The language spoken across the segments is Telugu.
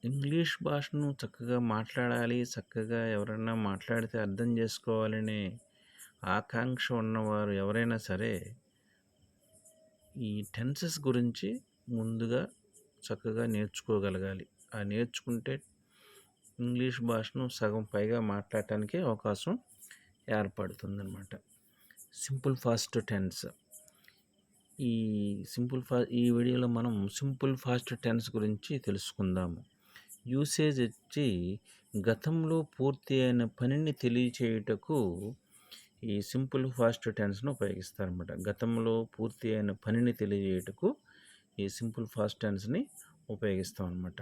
ఇంగ్లీష్ భాషను చక్కగా మాట్లాడాలి, చక్కగా ఎవరైనా మాట్లాడితే అర్థం చేసుకోవాలనే ఆకాంక్ష ఉన్నవారు ఎవరైనా సరే, ఈ టెన్సెస్ గురించి ముందుగా చక్కగా నేర్చుకోగలగాలి. ఆ నేర్చుకుంటే ఇంగ్లీష్ భాషను సగం పైగా మాట్లాడటానికి అవకాశం ఏర్పడుతుందనమాట. Simple fast tense. ఈ ఈ వీడియోలో మనం సింపుల్ ఫాస్ట్ టెన్స్ గురించి తెలుసుకుందాము. యూసేజ్ వచ్చి గతంలో పూర్తి అయిన పనిని తెలియచేయుటకు ఈ సింపుల్ ఫాస్ట్ టెన్స్ను ఉపయోగిస్తారన్నమాట. గతంలో పూర్తి అయిన పనిని తెలియజేయుటకు ఈ సింపుల్ ఫాస్ట్ టెన్స్ని ఉపయోగిస్తాం అనమాట.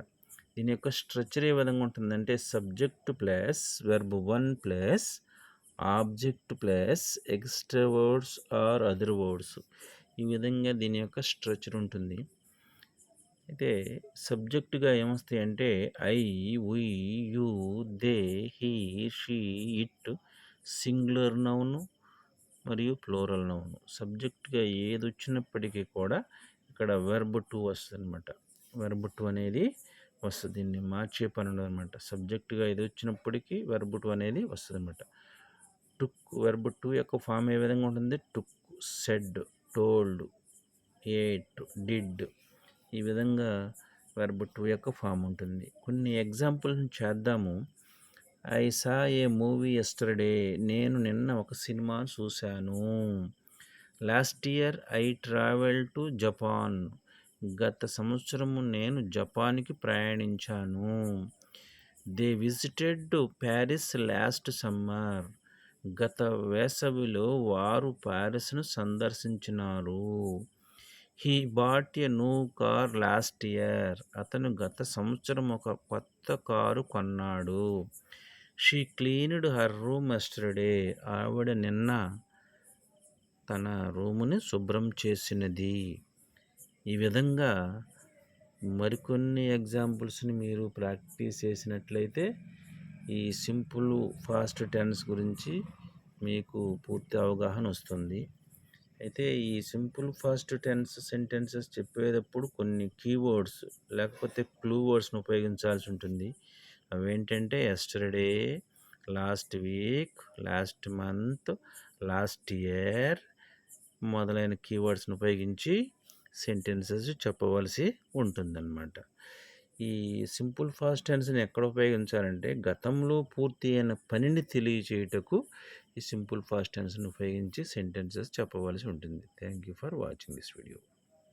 దీని యొక్క స్ట్రక్చర్ ఏ విధంగా ఉంటుందంటే subject plus verb 1 plus object plus extra words or other words. ఈ విధంగా దీని యొక్క స్ట్రక్చర్ ఉంటుంది. అయితే సబ్జెక్టుగా ఏమొస్తాయంటే I, we, you, they, he, she, it, singular noun మరియు ప్లూరల్ నౌన్. సబ్జెక్టుగా ఏది వచ్చినప్పటికీ కూడా ఇక్కడ వెర్బ్ టు వస్తుంది అనమాట. వెర్బ్ టు అనేది వస్తుంది. దీన్ని మార్చే పని ఉండదు అనమాట. సబ్జెక్టుగా ఏది వచ్చినప్పటికీ వెర్బ్ టు అనేది వస్తుంది అనమాట. టుక్ వెర్బ్ టు యొక్క ఫామ్ ఏ విధంగా ఉంటుంది? టుక్, సెడ్, టోల్డ్, ఏట్, డిడ్. ఈ విధంగా వెర్బ్ టు యొక్క ఫామ్ ఉంటుంది. కొన్ని ఎగ్జాంపుల్స్ చేద్దాము. I saw a movie yesterday. నేను నిన్న ఒక సినిమా చూశాను. Last year I travel to Japan. గత సంవత్సరము నేను జపాన్కి ప్రయాణించాను. They visited Paris last summer. గత వేసవిలో వారు ప్యారిస్ను సందర్శించినారు. He bought a new car last year. అతను గత సంవత్సరం ఒక కొత్త కారు కొన్నాడు. She cleaned her room yesterday. ఆవిడ నిన్న తన రూముని శుభ్రం చేసినది. ఈ విధంగా మరికొన్ని ఎగ్జాంపుల్స్ని మీరు ప్రాక్టీస్ చేసినట్లయితే ఈ సింపుల్ ఫాస్ట్ టెన్స్ గురించి మీకు పూర్తి అవగాహన వస్తుంది. అయితే ఈ సింపుల్ ఫాస్ట్ టెన్స్ సెంటెన్సెస్ చెప్పేటప్పుడు కొన్ని కీవర్డ్స్ లేకపోతే క్లూ వర్డ్స్ని ఉపయోగించాల్సి ఉంటుంది. అవేంటంటే yesterday, last week, last month, last year మొదలైన కీవర్డ్స్ని ఉపయోగించి సెంటెన్సెస్ చెప్పవలసి ఉంటుందన్నమాట. ఈ సింపుల్ ఫాస్ట్ టెన్స్ని ఎక్కడ ఉపయోగించాలంటే గతంలో పూర్తి అయిన పనిని తెలియచేయుటకు ఈ సింపుల్ ఫాస్ట్ టెన్స్ని ఉపయోగించి సెంటెన్సెస్ చెప్పవలసి ఉంటుంది. Thank you for watching this video.